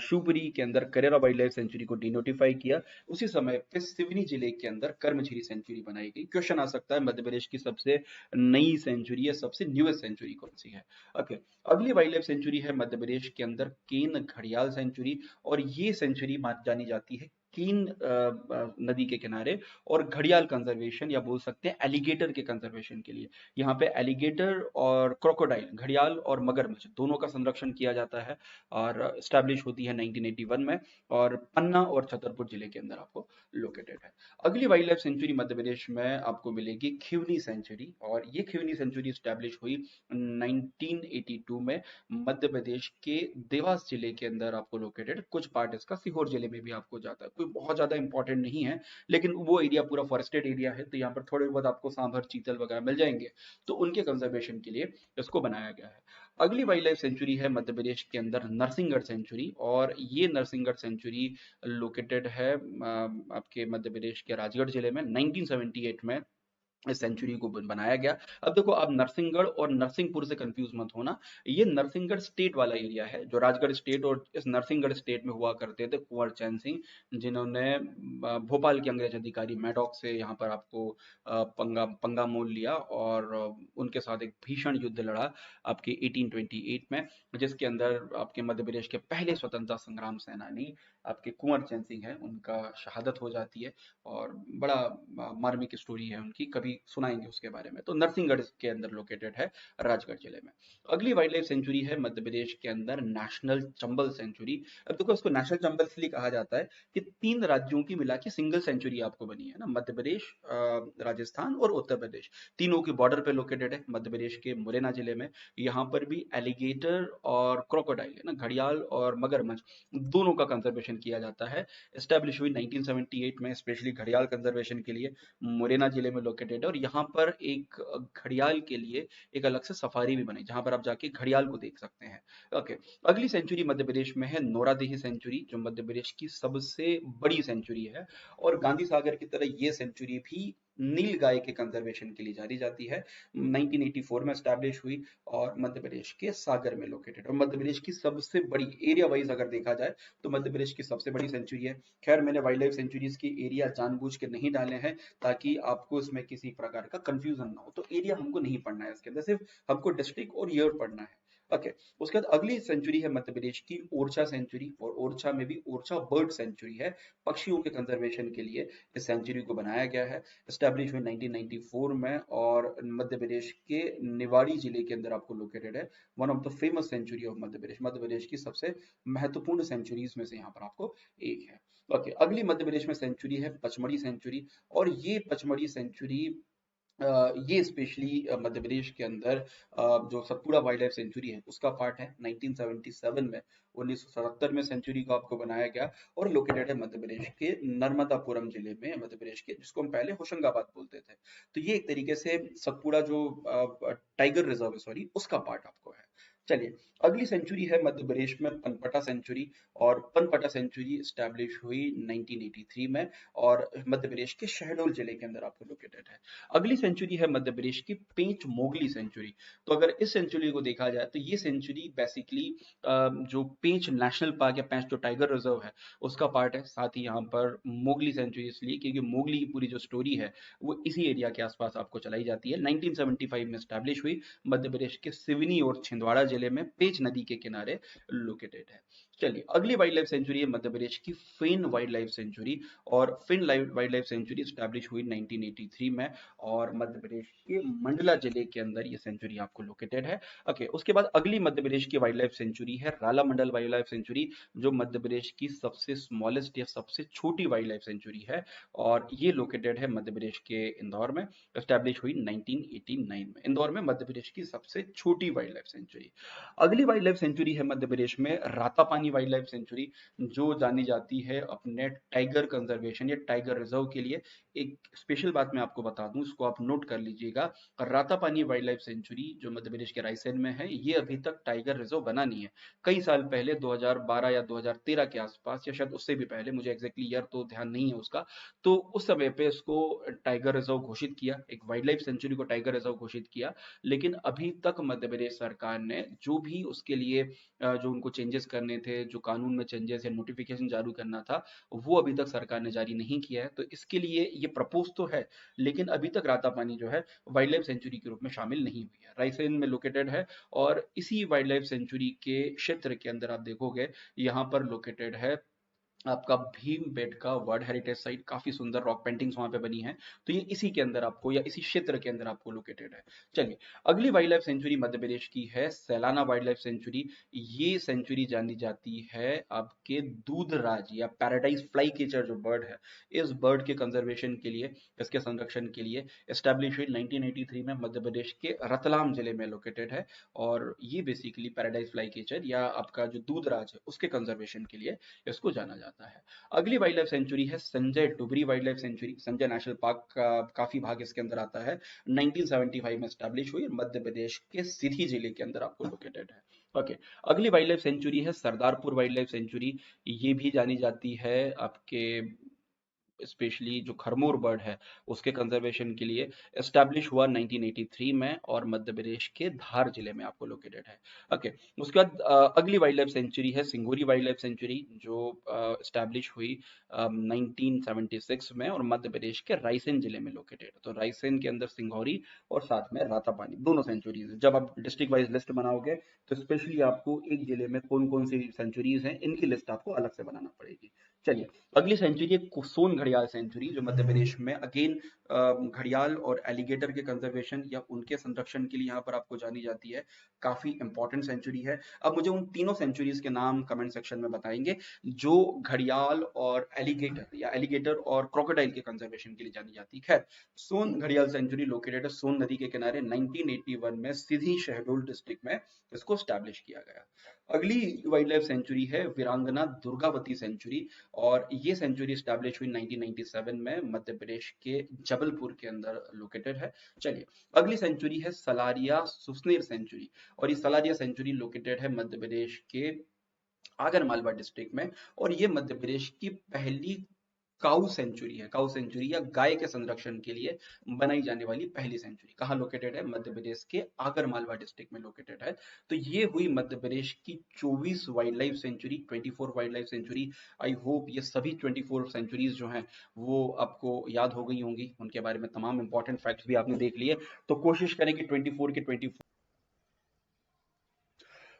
Speaker 1: शिवपुरी के अंदर करेरा वाइल्ड लाइफ सेंचुरी को डिनोटिफाई किया, उसी समय पे सिवनी जिले के अंदर कर्मझिरी सेंचुरी बनाई गई। क्वेश्चन आ सकता है मध्य प्रदेश की सबसे नई सेंचुरी या सबसे न्यूएस्ट सेंचुरी कौन सी है। ओके, अगली वाइल्ड लाइफ सेंचुरी है मध्य प्रदेश के अंदर केन घड़ियाल सेंचुरी, और ये सेंचुरी जानी जाती है कीन नदी के किनारे और घड़ियाल कंजर्वेशन या बोल सकते हैं एलिगेटर के कंजर्वेशन के लिए। यहाँ पे एलिगेटर और क्रोकोडाइल, घड़ियाल और मगरमच्छ दोनों का संरक्षण किया जाता है, और स्टैब्लिश होती है 1981 में, और पन्ना और छतरपुर जिले के अंदर आपको लोकेटेड है। अगली wild life sanctuary Madhya Pradesh में आपको मिलेगी खिवनी सेंचुरी, और ये खिवनी सेंचुरी स्टैब्लिश हुई 1982 में मध्य प्रदेश के देवास जिले के अंदर आपको लोकेटेड। कुछ पार्ट इसका सीहोर जिले में भी आपको जाता है, कोई बहुत ज्यादा इंपॉर्टेंट नहीं है, लेकिन वो एरिया पूरा फॉरेस्टेड एरिया है, तो यहाँ पर थोड़े बहुत आपको सांभर चीतल वगैरह मिल जाएंगे, तो उनके कंजर्वेशन के लिए इसको बनाया गया है। अगली वाइल्ड लाइफ सेंचुरी है मध्य प्रदेश के अंदर नरसिंहगढ़ सेंचुरी, और ये नरसिंहगढ़ सेंचुरी लोकेटेड है आपके मध्य प्रदेश के राजगढ़ जिले में। 1978 में इस सेंचुरी को बनाया गया। अब देखो, आप नरसिंहगढ़ और नरसिंहपुर से कंफ्यूज मत होना। ये नरसिंहगढ़ स्टेट वाला एरिया है, जो राजगढ़ स्टेट और इस नरसिंहगढ़ स्टेट में हुआ करते थे कुंवर चैन सिंह, जिन्होंने भोपाल के अंग्रेज अधिकारी मैडॉक से यहाँ पर आपको पंगा पंगा मोल लिया, और उनके साथ एक भीषण युद्ध लड़ा आपके 1828 में, जिसके अंदर आपके मध्य प्रदेश के पहले स्वतंत्रता संग्राम सेनानी आपके कुंवर चैन सिंह है, उनका शहादत हो जाती है। और बड़ा मार्मिक स्टोरी है उनकी, कभी सुनाएंगे उसके बारे में। तो नरसिंहगढ़ के अंदर लोकेटेड है राजगढ़ जिले में। अगली वाइल्ड लाइफ सेंचुरी है मध्य प्रदेश के अंदर नेशनल चंबल सेंचुरी। अब देखो, इसको नेशनल चंबल इसलिए कहा जाता है कि 3 राज्यों की मिला के सिंगल सेंचुरी आपको बनी है ना, मध्य प्रदेश, राजस्थान और उत्तर प्रदेश, तीनों की बॉर्डर पे लोकेटेड है। मध्य प्रदेश के मुरैना जिले में यहाँ पर भी एलिगेटर और क्रोकोडाइल है ना, घड़ियाल और मगरमच्छ, दोनों का कंजर्वेशन किया जाता है। एस्टेब्लिश हुई 1978 में स्पेशली घड़ियाल कंजर्वेशन के लिए, मुरैना जिले में लोकेटेड है। और यहाँ पर एक घड़ियाल के लिए एक अलग से सफारी भी बनी, जहां पर आप जाके घड़ियाल को देख सकते हैं। ओके, अगली सेंचुरी मध्य प्रदेश में है नौरादेही सेंचुरी, जो मध्य प्रदेश की सबसे बड़ी सेंचुरी है, और गांधी सागर की तरह ये सेंचुरी भी नील गाय के कंजर्वेशन के लिए जानी जाती है। 1984 में स्टैब्लिश हुई, और मध्य प्रदेश के सागर में लोकेटेड, और मध्य प्रदेश की सबसे बड़ी एरिया वाइज अगर देखा जाए तो मध्य प्रदेश की सबसे बड़ी सेंचुरी है। खैर, मैंने वाइल्ड लाइफ सेंचुरीज की एरिया जानबूझ के नहीं डाले हैं, ताकि आपको इसमें किसी प्रकार का कंफ्यूजन ना हो। तो एरिया हमको नहीं पढ़ना है इसके अंदर, सिर्फ हमको डिस्ट्रिक्ट और ईयर पढ़ना है। ओके। उसके बाद अगली सेंचुरी है मध्य प्रदेश की ओरछा सेंचुरी, और ओरछा में भी ओरछा बर्ड सेंचुरी है, पक्षियों के कंजर्वेशन के लिए इस सेंचुरी को बनाया गया है। एस्टैब्लिश हुई 1994 में, और मध्य प्रदेश के निवाड़ी जिले के अंदर आपको लोकेटेड है। One of the famous sanctuary of Madhya Pradesh की सबसे महत्वपूर्ण सेंचुरीज में से यहाँ पर आपको एक है। ओके, अगली मध्य प्रदेश में सेंचुरी है पचमढ़ी सेंचुरी, और ये पचमढ़ी सेंचुरी ये स्पेशली मध्य प्रदेश के अंदर जो सतपुड़ा वाइल्ड लाइफ सेंचुरी है उसका पार्ट है। 1977 में, 1977 में सेंचुरी को आपको बनाया गया, और लोकेटेड है मध्य प्रदेश के नर्मदापुरम जिले में, मध्य प्रदेश के, जिसको हम पहले होशंगाबाद बोलते थे। तो ये एक तरीके से सतपुड़ा जो टाइगर रिजर्व है, सॉरी, उसका पार्ट आपको है। चलिए, अगली सेंचुरी है मध्य प्रदेश में पनपटा सेंचुरी, और पनपटा सेंचुरी स्टैब्लिश हुई 1983 में, और मध्य प्रदेश के शहडोल जिले के अंदर आपको लोकेटेड है। अगली सेंचुरी है मध्य प्रदेश की पेंच मोगली सेंचुरी। तो अगर इस सेंचुरी को देखा जाए तो ये सेंचुरी बेसिकली जो पेंच नेशनल पार्क या पेंच जो टाइगर रिजर्व है उसका पार्ट है। साथ ही यहाँ पर मोगली सेंचुरी इसलिए क्योंकि मोगली की पूरी जो स्टोरी है वो इसी एरिया के आसपास आपको चलाई जाती है। 1975 में स्टैब्लिश हुई, मध्य प्रदेश के सिवनी और छिंदवाड़ा जिले में पेंच नदी के किनारे लोकेटेड है। चलिए, अगली वाइल्ड लाइफ सेंचुरी है मध्य प्रदेश की फेन वाइल्ड लाइफ सेंचुरी, और Phen wildlife sanctuary establish हुई 1983 में, और मध्य प्रदेश के मंडला जिले के अंदर ये सेंचुरी आपको लोकेटेड है। ओके, उसके बाद अगली मध्य प्रदेश की वाइल्ड लाइफ सेंचुरी है राला मंडल वाइल्ड लाइफ सेंचुरी, जो मध्य प्रदेश की सबसे स्मॉलेस्ट या सबसे छोटी वाइल्ड लाइफ सेंचुरी है, और ये लोकेटेड है मध्य प्रदेश के इंदौर में। एस्टैब्लिश हुई 1989 में, इंदौर में मध्य प्रदेश की सबसे छोटी वाइल्ड लाइफ सेंचुरी। अगली वाइल्ड लाइफ सेंचुरी है मध्य प्रदेश में रातापानी वाइल्ड लाइफ सेंचुरी, जो जानी जाती है अपने टाइगर कंजर्वेशन या टाइगर रिजर्व के लिए। एक स्पेशल बात मैं आपको बता दूं, इसको आप नोट कर लीजिएगा। रातापानी वाइल्ड लाइफ सेंचुरी जो मध्य प्रदेश के रायसेन में है, ये अभी तक टाइगर रिजर्व बना नहीं है। कई साल पहले 2012 या 2013 के आसपास, या शायद उससे भी पहले, मुझे एग्जैक्टली ईयर तो ध्यान नहीं है उसका, तो उस समय पे इसको टाइगर रिजर्व घोषित किया, एक वाइल्ड लाइफ सेंचुरी को टाइगर रिजर्व घोषित किया। लेकिन अभी तक मध्य प्रदेश सरकार ने जो भी उसके लिए जो उनको चेंजेस करने थे, जो कानून में चेंजेस या नोटिफिकेशन जारी करना था, वो अभी तक सरकार ने जारी नहीं किया है। तो इसके लिए ये प्रपोज तो है, लेकिन अभी तक रातापानी जो है वाइल्ड लाइफ सेंचुरी के रूप में शामिल नहीं हुई है। रायसेन में लोकेटेड है, और इसी वाइल्ड लाइफ सेंचुरी के क्षेत्र के अंदर आप देखोगे यहाँ पर लोकेटेड है आपका भीमबेटका वर्ल्ड हेरिटेज साइट। काफी सुंदर रॉक पेंटिंग्स वहां पे बनी है। तो ये इसी के अंदर आपको, या इसी क्षेत्र के अंदर आपको लोकेटेड है। चलिए, अगली वाइल्ड लाइफ सेंचुरी मध्य प्रदेश की है सैलाना वाइल्ड लाइफ सेंचुरी। ये सेंचुरी जानी जाती है आपके दूधराज या पैराडाइज फ्लाई कैचर जो बर्ड है, इस बर्ड के कंजर्वेशन के लिए, इसके संरक्षण के लिए एस्टैब्लिश हुई 1983 में, मध्य प्रदेश के रतलाम जिले में लोकेटेड है। और ये बेसिकली पैराडाइज फ्लाई कैचर या आपका जो दूधराज है उसके कंजर्वेशन के लिए इसको जाना जाता है। अगली वाइल्ड लाइफ सेंचुरी है Sanjay Dhubri wild life sanctuary. Sanjay national park का काफी भाग इसके अंदर आता है। 1975 में स्टैब्लिश हुई, मध्य प्रदेश के सीधी जिले के अंदर आपको लोकेटेड है। ओके, अगली वाइल्ड लाइफ सेंचुरी है सरदारपुर वाइल्ड लाइफ सेंचुरी। ये भी जानी जाती है आपके स्पेशली जो खरमोर बर्ड है उसके कंजर्वेशन के लिए। एस्टैब्लिश हुआ 1983 में, और मध्य प्रदेश के धार जिले में आपको लोकेटेड है। ओके, उसके बाद अगली वाइल्ड लाइफ सेंचुरी है सिंगोरी वाइल्ड लाइफ सेंचुरी, जो एस्टैब्लिश हुई 1976 में, और मध्य प्रदेश के रायसेन जिले में लोकेटेड है। तो रायसेन के अंदर सिंगौरी और साथ में रातापानी दोनों सेंचुरीज है। जब आप डिस्ट्रिक्ट वाइज लिस्ट बनाओगे तो स्पेशली आपको एक जिले में कौन कौन सी सेंचुरीज हैं इनकी लिस्ट आपको अलग से बनाना पड़ेगी। चलिए, अगली सेंचुरी है कुसोन घड़ियाल सेंचुरी, जो मध्य प्रदेश में अगेन घड़ियाल और एलिगेटर के कंजर्वेशन या उनके संरक्षण के लिए यहाँ पर आपको जानी जाती है। काफी इंपॉर्टेंट सेंचुरी है। अब मुझे उन तीनों सेंचुरीज के नाम कमेंट सेक्शन में बताएंगे जो घड़ियाल और एलिगेटर या एलिगेटर और क्रोकोडाइल के कंजर्वेशन के लिए जानी जाती है। खैर, सोन घड़ियाल सेंचुरी लोकेटेड है सोन नदी के किनारे। 1981 में सीधी शहडोल डिस्ट्रिक्ट में इसको स्टैब्लिश किया गया। अगली वाइल्ड लाइफ सेंचुरी है वीरांगना दुर्गावती सेंचुरी, और ये सेंचुरी स्टैब्लिश हुई 1997 में, मध्य प्रदेश के जबलपुर के अंदर लोकेटेड है। चलिए, अगली सेंचुरी है सलारिया सुसनेर सेंचुरी, और ये सलारिया सेंचुरी लोकेटेड है मध्य प्रदेश के आगर मालवा डिस्ट्रिक्ट में, और ये मध्य प्रदेश की पहली काऊ सेंचुरी है। काऊ सेंचुरी या गाय के संरक्षण के लिए बनाई जाने वाली पहली सेंचुरी कहाँ लोकेटेड है? मध्य प्रदेश के आगर मालवा डिस्ट्रिक्ट में लोकेटेड है। तो ये हुई मध्य प्रदेश की 24 wild life sanctuary, 24 wild life sanctuary. I hope ये सभी 24 सेंचुरीज जो हैं वो आपको याद हो गई होंगी, उनके बारे में तमाम इंपॉर्टेंट फैक्ट्स भी आपने देख लिए। तो कोशिश करें कि 24 के 24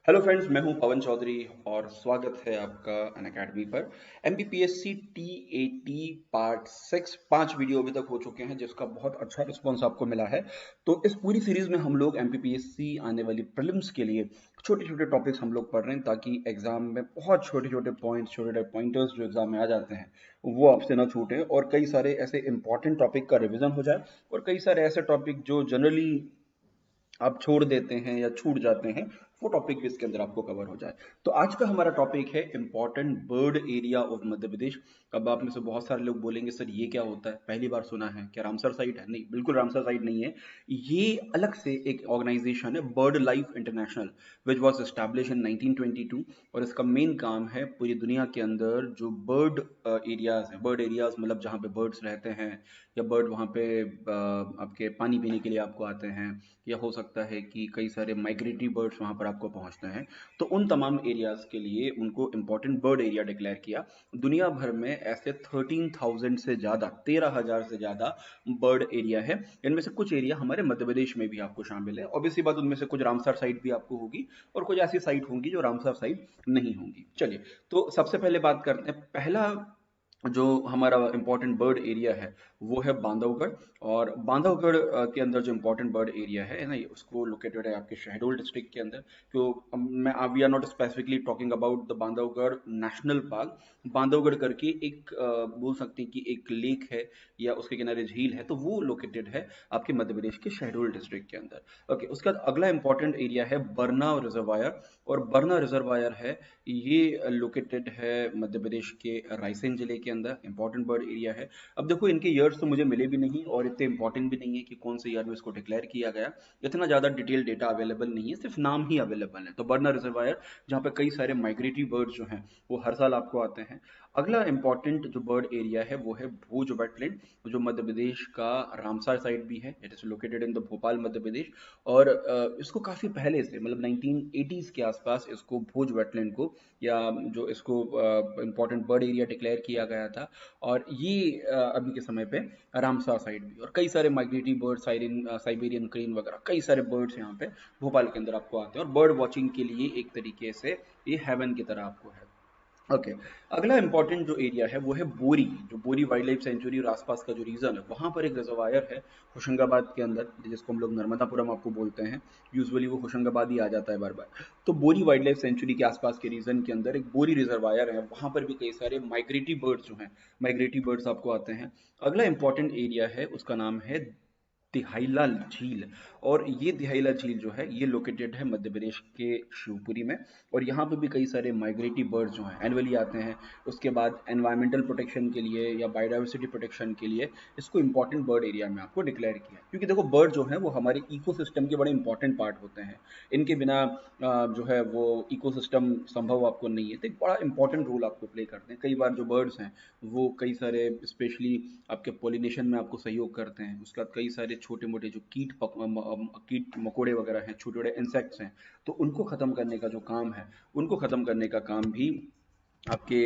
Speaker 1: हेलो फ्रेंड्स, मैं हूं पवन चौधरी और स्वागत है आपका अनअकैडमी पर। एमपीपीएससी टीएटी पार्ट 6 5 वीडियो अभी तक हो चुके हैं, जिसका बहुत अच्छा रिस्पांस आपको मिला है। तो इस पूरी सीरीज में हम लोग एमपीपीएससी आने वाली प्रीलिम्स के लिए छोटे छोटे टॉपिक्स हम लोग पढ़ रहे हैं, ताकि एग्जाम में बहुत छोटे छोटे पॉइंट्स, छोटे छोटे पॉइंटर्स जो एग्जाम में आ जाते हैं वो आपसे ना छूटे, और कई सारे ऐसे इंपॉर्टेंट टॉपिक का रिवीजन हो जाए, और कई सारे ऐसे टॉपिक जो जनरली आप छोड़ देते हैं या छूट जाते हैं, वो टॉपिक भी इसके अंदर आपको कवर हो जाए। तो आज का हमारा टॉपिक है important bird area of Madhya प्रदेश। अब आप में से बहुत सारे लोग बोलेंगे, सर ये क्या होता है, पहली बार सुना है, क्या रामसर साइट है? नहीं, बिल्कुल रामसर साइट नहीं है। ये अलग से एक ऑर्गेनाइजेशन है, bird life international, which was establish in 1922। और इसका मेन काम है पूरी दुनिया के अंदर जो बर्ड एरियाज हैं, बर्ड एरियाज मतलब जहाँ पे बर्ड्स रहते हैं, या बर्ड वहाँ पे आपके पानी पीने के लिए आपको आते हैं, या हो सकता है कि कई सारे माइग्रेटरी बर्ड्स वहाँ पर आपको पहुँचते हैं, तो उन तमाम एरियाज के लिए उनको इम्पोर्टेंट बर्ड एरिया डिक्लेयर किया। दुनिया भर में ऐसे 13,000 से ज़्यादा, 13,000 से ज़्यादा बर्ड एरिया है। इनमें से कुछ एरिया हमारे मध्य प्रदेश में भी आपको शामिल है। ऑब्वियसली बात, उनमें से कुछ रामसर साइट भी आपको होगी, और कुछ ऐसी साइट होंगी जो रामसर साइट नहीं होंगी। चलिए, तो सबसे पहले बात करते हैं। पहला जो हमारा इंपॉर्टेंट बर्ड एरिया है वो है बांधवगढ़। और बांधवगढ़ के अंदर जो इंपॉर्टेंट बर्ड एरिया है ना, उसको लोकेटेड है आपके शहडोल डिस्ट्रिक्ट के अंदर। तो मैं, we are not specifically talking about the Bandhavgarh national park. Bandhavgarh करके एक बोल सकते हैं कि एक लेक है, या उसके किनारे झील है, तो वो लोकेटेड है आपके मध्य प्रदेश के शहडोल डिस्ट्रिक्ट के अंदर। ओके, उसके बाद अगला इंपॉर्टेंट एरिया है बरना रिजर्वायर। और बरना रिजर्वायर है, ये लोकेटेड है मध्य प्रदेश के रायसेन जिले के अंदर। इंपॉर्टेंट बर्ड एरिया है। अब देखो, इनके ईयर्स तो मुझे मिले भी नहीं, और इतने इंपॉर्टेंट भी नहीं है कि कौन से ईयर में इसको डिक्लेयर किया गया। इतना ज़्यादा डिटेल डेटा अवेलेबल नहीं है, सिर्फ नाम ही अवेलेबल है। तो बरना रिजर्वायर, जहाँ पे कई सारे माइग्रेटरी बर्ड्स जो हैं वो हर साल आपको आते हैं। अगला इंपॉर्टेंट जो बर्ड एरिया है वो है भोज वेटलैंड, जो मध्य प्रदेश का रामसर साइट भी है। It is located in the Bhopal, Madhya Pradesh. और इसको काफ़ी पहले से, मतलब 1980s के आसपास, इसको भोज वेटलैंड को, या जो इसको इम्पोर्टेंट बर्ड एरिया डिक्लेयर किया गया था। और ये अभी के समय पे रामसर साइट भी, और कई सारे माइग्रेटरी बर्ड, साइबेरियन क्रेन वगैरह, कई सारे बर्ड्स यहाँ पे भोपाल के अंदर आपको आते हैं, और बर्ड वॉचिंग के लिए एक तरीके से ये हेवन की तरह आपको है। ओके, अगला इंपॉर्टेंट जो एरिया है वो है बोरी। जो बोरी वाइल्ड लाइफ सेंचुरी और आसपास का जो रीजन है, वहां पर एक रिजर्वायर है होशंगाबाद के अंदर, जिसको हम लोग नर्मदापुरम आपको बोलते हैं। यूजुअली वो होशंगाबाद ही आ जाता है बार बार। तो बोरी वाइल्ड लाइफ सेंचुरी के आसपास के रीजन के अंदर एक बोरी रिजर्वायर है, वहां पर भी कई सारे माइग्रेटरी बर्ड्स जो हैं, माइग्रेटरी बर्ड्स आपको आते हैं। अगला इंपॉर्टेंट एरिया है, उसका नाम है तिहाईला झील। और ये तिहाईला झील जो है, ये लोकेटेड है मध्य प्रदेश के शिवपुरी में। और यहाँ पे भी कई सारे माइग्रेटरी बर्ड्स जो हैं एनुअली आते हैं। उसके बाद एनवायरमेंटल प्रोटेक्शन के लिए या बायोडाइवर्सिटी प्रोटेक्शन के लिए इसको इंपॉर्टेंट बर्ड एरिया में आपको डिक्लेयर किया है। क्योंकि देखो, बर्ड जो है वो हमारे इकोसिस्टम के बड़े इंपॉर्टेंट पार्ट होते हैं। इनके बिना जो है वो इकोसिस्टम संभव आपको नहीं है। तो एक बड़ा इंपॉर्टेंट रोल आपको प्ले करते हैं। कई बार जो बर्ड्स हैं वो कई सारे, स्पेशली आपके पॉलिनेशन में आपको सहयोग करते हैं। उसके बाद कई सारे छोटे मोटे जो कीट मकोड़े वगैरह हैं, छोटे छोटे इंसेक्ट्स हैं, तो उनको ख़त्म करने का जो काम है, उनको ख़त्म करने का काम भी आपके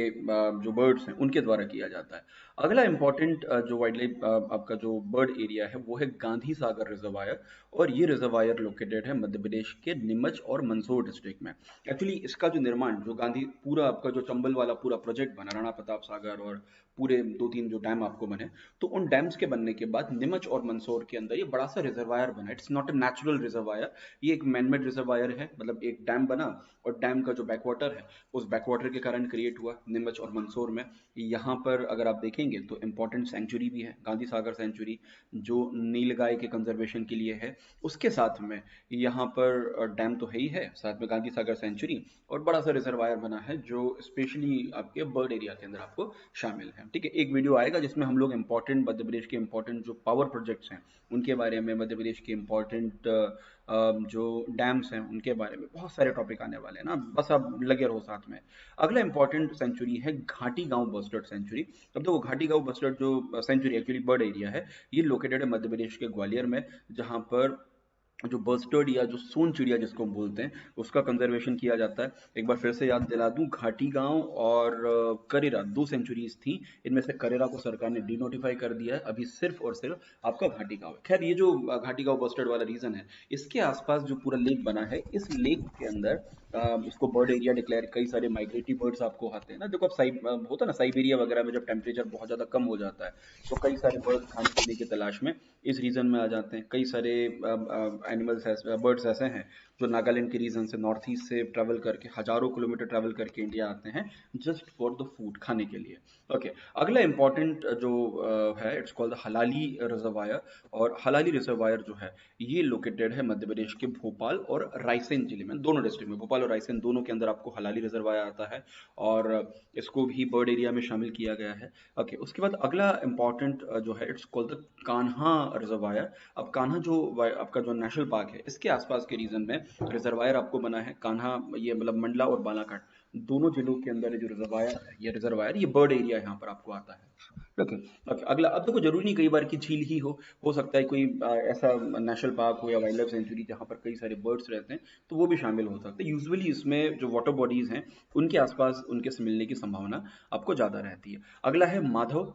Speaker 1: जो बर्ड्स हैं उनके द्वारा किया जाता है। अगला इंपॉर्टेंट जो वाइल्ड लाइफ आपका जो बर्ड एरिया है वो है गांधी सागर रिजर्वायर। और ये रिजर्वायर लोकेटेड है मध्य प्रदेश के नीमच और मंदसौर डिस्ट्रिक्ट में। एक्चुअली इसका जो निर्माण, जो गांधी, पूरा आपका जो चंबल वाला पूरा प्रोजेक्ट बना, राणा प्रताप सागर और पूरे 2-3 जो डैम आपको बने, तो उन डैम्स के बनने के बाद नीमच और मंदसौर के अंदर ये बड़ा सा रिजर्वायर बना। It's not a natural reservoir, ये एक मैनमेड रिजर्वायर है। मतलब एक डैम बना, और डैम का जो बैकवाटर है उस बैकवाटर के कारण क्रिएट हुआ नीमच और मंदसौर में। यहाँ पर अगर आप देखेंगे तो इंपॉर्टेंट सेंचुरी भी है, गांधी सागर सेंचुरी, जो नीलगाय के कंजर्वेशन के लिए है। उसके साथ में यहाँ पर डैम तो है ही है, साथ में गांधी सागर सेंचुरी, और बड़ा सा रिजर्वायर बना है जो स्पेशली आपके बर्ड एरिया के अंदर आपको शामिल है। ठीक है, एक वीडियो आएगा जिसमें हम लोग इंपॉर्टेंट मध्य प्रदेश के इंपॉर्टेंट जो पावर प्रोजेक्ट्स हैं उनके बारे में, मध्य प्रदेश के इंपॉर्टेंट जो डैम्स हैं उनके बारे में बहुत सारे टॉपिक आने वाले हैं ना, बस आप लगे रहो साथ में। अगला इंपॉर्टेंट सेंचुरी है घाटी गांव बस्टर्ड सेंचुरी। अब देखो, घाटी गांव बस्टर्ड जो सेंचुरी एक्चुअली बर्ड एरिया है, ये लोकेटेड है मध्य प्रदेश के ग्वालियर में, जहां पर जो बस्टर्ड या जो सोन चिड़िया जिसको हम बोलते हैं, उसका कंजर्वेशन किया जाता है। एक बार फिर से याद दिला दूं, घाटी गांव और करेरा 2 सेंचुरीज थी। इनमें से करेरा को सरकार ने डिनोटिफाई कर दिया है, अभी सिर्फ और सिर्फ आपका घाटी गांव है। खैर, ये जो घाटी गांव बस्टर्ड वाला रीजन है, इसके आसपास जो पूरा लेक बना है, इस लेक के अंदर इसको बर्ड एरिया डिक्लेयर, कई सारे माइग्रेटरी बर्ड्स आपको आते हैं ना, देखो अब होता है ना साइबेरिया वगैरह में जब टेम्परेचर बहुत ज़्यादा कम हो जाता है तो कई सारे बर्ड्स खाने पीने की तलाश में इस रीजन में आ जाते हैं। कई सारे एनिमल्स ऐसे, बर्ड्स ऐसे हैं जो नागालैंड के रीजन से, नॉर्थ ईस्ट से ट्रैवल करके हजारों किलोमीटर ट्रैवल करके इंडिया आते हैं जस्ट फॉर द फूड, खाने के लिए। ओके, अगला इंपॉर्टेंट जो है, it's called the Halali reservoir. और हलाली रिजर्वायर जो है ये लोकेटेड है मध्य प्रदेश के भोपाल और रायसेन जिले में, दोनों डिस्ट्रिक्ट में, भोपाल और रायसेन दोनों के अंदर आपको हलाली रिजर्वायर आता है और इसको भी बर्ड एरिया में शामिल किया गया है। ओके, उसके बाद अगला इंपॉर्टेंट जो है it's called the Kanha reservoir. अब कान्हा जो आपका जो नेशनल पार्क है इसके आसपास के रीजन में रिजर्वायर आपको बना है कान्हा, ये मतलब मंडला और बालाघाट दोनों जिलों के अंदर ये जो रिजर्वायर है, ये बर्ड एरिया यहाँ पर आपको आता है। ओके, ओके, अगला, अब देखो जरूरी नहीं कई बार की झील ही हो सकता है कोई ऐसा नेशनल पार्क हो या वाइल्ड लाइफ सेंचुरी जहाँ पर कई सारे बर्ड्स रहते हैं तो वो भी शामिल हो सकते हैं। यूजुअली इसमें जो वाटर बॉडीज हैं उनके आसपास उनके से मिलने की संभावना आपको ज्यादा रहती है। अगला है माधव।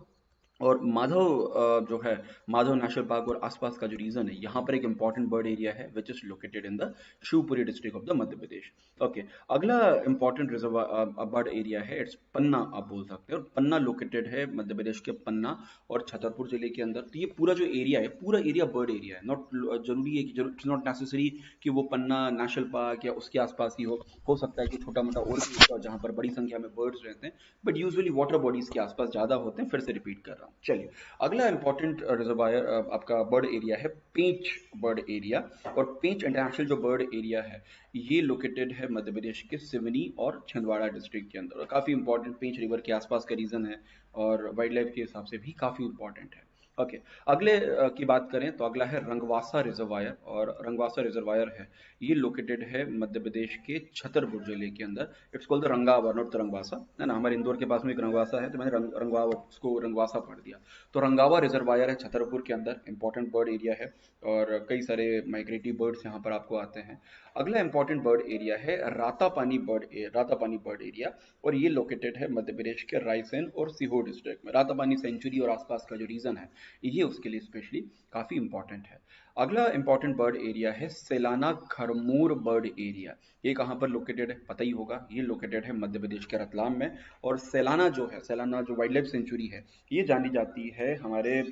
Speaker 1: और माधव जो है, माधव नेशनल पार्क और आसपास का जो रीजन है यहाँ पर एक इंपॉर्टेंट बर्ड एरिया है which is located in the Shivpuri district of the Madhya Pradesh. Okay, अगला इंपॉर्टेंट रिजर्व बर्ड एरिया है इट्स पन्ना, आप बोल सकते हैं। और पन्ना लोकेटेड है मध्य प्रदेश के पन्ना और छतरपुर जिले के अंदर। तो ये पूरा जो एरिया है, पूरा एरिया बर्ड एरिया है। नॉट जरूरी है कि, इट्स नॉट नेसेसरी कि वो पन्ना नेशनल पार्क या उसके आसपास ही हो सकता है कि छोटा मोटा और भी होगा जहाँ पर बड़ी संख्या में बर्ड्स रहते हैं, बट यूजुअली वाटर बॉडीज के आसपास ज्यादा होते हैं। फिर से रिपीट कर रहा हूँ। चलिए, अगला इंपॉर्टेंट रिजर्वायर आपका बर्ड एरिया है पेंच बर्ड एरिया। और पेंच इंटरनेशनल जो बर्ड एरिया है ये लोकेटेड है मध्य प्रदेश के सिवनी और छिंदवाड़ा डिस्ट्रिक्ट के अंदर। और काफी इंपॉर्टेंट, पेंच रिवर के आसपास का रीजन है और वाइल्ड लाइफ के हिसाब से भी काफी इंपॉर्टेंट है। ओके, अगले की बात करें तो अगला है रंगवासा रिजर्वायर। और रंगवासा रिजर्वायर है ये लोकेटेड है मध्य प्रदेश के छतरपुर जिले के अंदर। इट्स कॉल्ड द रंगावा, नॉट द रंगवासा, है ना, हमारे इंदौर के पास में एक रंगवासा है तो मैंने रंगवावा, उसको रंगवासा पढ़ दिया। तो रंगावा रिजर्वायर है छतरपुर के अंदर, इंपॉर्टेंट बर्ड एरिया है और कई सारे माइग्रेटरी बर्ड्स यहाँ पर आपको आते हैं। अगला इंपॉर्टेंट बर्ड एरिया है रातापानी बर्ड एरिया। और ये लोकेटेड है मध्य प्रदेश के रायसेन और सीहोर डिस्ट्रिक्ट में। रातापानी सेंचुरी और आसपास का जो रीजन है ये उसके लिए स्पेशली काफी इंपॉर्टेंट है। अगला इंपॉर्टेंट बर्ड एरिया है सेलाना खरमूर बर्ड एरिया। ये कहाँ पर लोकेटेड है पता ही होगा, ये लोकेटेड है मध्य प्रदेश के रतलाम में। और सेलाना जो है, सेलाना जो वाइल्ड लाइफ सेंचुरी है ये जानी जाती है हमारे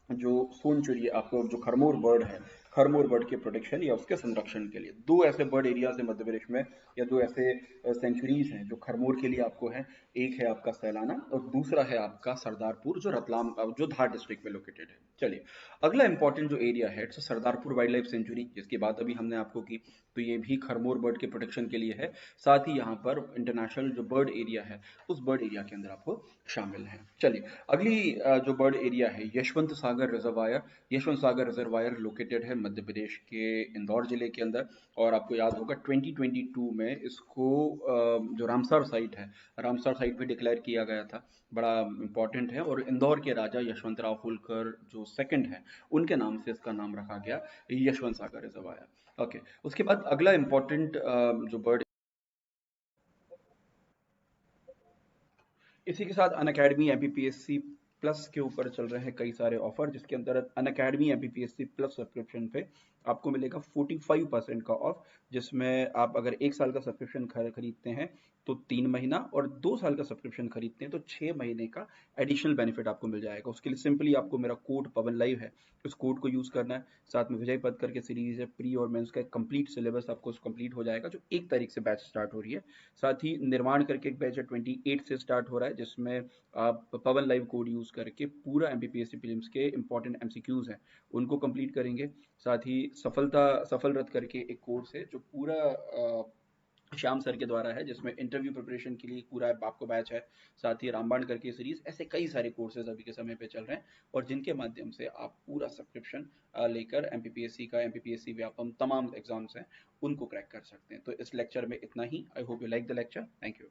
Speaker 1: जो सोनचुरी, आपको जो खरमोर बर्ड है, खरमोर बर्ड के प्रोटेक्शन या उसके संरक्षण के लिए। दो ऐसे बर्ड एरियाज है मध्य प्रदेश में, या दो ऐसे सेंचुरीज हैं जो खरमोर के लिए आपको है। एक है आपका सैलाना और दूसरा है आपका सरदारपुर जो रतलाम, जो धार डिस्ट्रिक्ट में लोकेटेड है। चलिए, अगला इंपॉर्टेंट जो एरिया है it's Sardarpur wild life sanctuary, जिसकी बात अभी हमने आपको की। तो ये भी खरमोर बर्ड के प्रोटेक्शन के लिए है। साथ ही यहाँ पर इंटरनेशनल जो बर्ड एरिया है उस बर्ड एरिया के अंदर आपको शामिल है। चलिए, अगली जो बर्ड एरिया है यशवंत सागर रिजर्वायर। यशवंत सागर रिजर्वायर लोकेटेड है मध्य प्रदेश के इंदौर जिले के अंदर। और आपको याद होगा 2022 में इसको जो रामसर साइट है, रामसर साइट भी डिक्लेयर किया गया था। बड़ा इंपॉर्टेंट है और इंदौर के राजा यशवंतराव होलकर जो सेकंड है उनके नाम से इसका नाम रखा गया यशवंत सागर रिजर्वायर। ओके, उसके बाद अगला इंपॉर्टेंट जो बर्ड, इसी के साथ अनअकैडमी एमपीपीएससी प्लस के ऊपर चल रहे हैं कई सारे ऑफर, जिसके अंदर अनअकैडमी एमपीपीएससी प्लस सब्सक्रिप्शन पे आपको मिलेगा 45% का ऑफ। जिसमें आप अगर 1 साल का सब्सक्रिप्शन खरीदते हैं तो 3 महीना, और 2 साल का सब्सक्रिप्शन खरीदते हैं तो 6 महीने का एडिशनल बेनिफिट आपको मिल जाएगा। उसके लिए सिंपली आपको मेरा कोड पवन लाइव है, उस कोड को यूज करना है। साथ में विजय पथ करके सीरीज है, प्री और मेंस का कंप्लीट सिलेबस आपको कंप्लीट हो जाएगा जो 1 तारीख से बैच स्टार्ट हो रही है। साथ ही निर्माण करके एक बैच है 28 से स्टार्ट हो रहा है, जिसमें आप पवन लाइव कोड यूज करके पूरा एमपीपीएससी प्रीलिम्स के इंपॉर्टेंट एमसीक्यूज हैं उनको कंप्लीट करेंगे। साथ ही सफल रथ करके एक कोर्स है जो पूरा श्याम सर के द्वारा है, जिसमें इंटरव्यू प्रिपरेशन के लिए पूरा आपको बैच है। साथ ही रामबाण करके सीरीज, ऐसे कई सारे कोर्सेज अभी के समय पे चल रहे हैं और जिनके माध्यम से आप पूरा सब्सक्रिप्शन लेकर एमपीपीएससी का, एमपीपीएससी व्यापम तमाम एग्जाम्स हैं उनको क्रैक कर सकते हैं। तो इस लेक्चर में इतना ही। I hope you like the lecture. Thank you.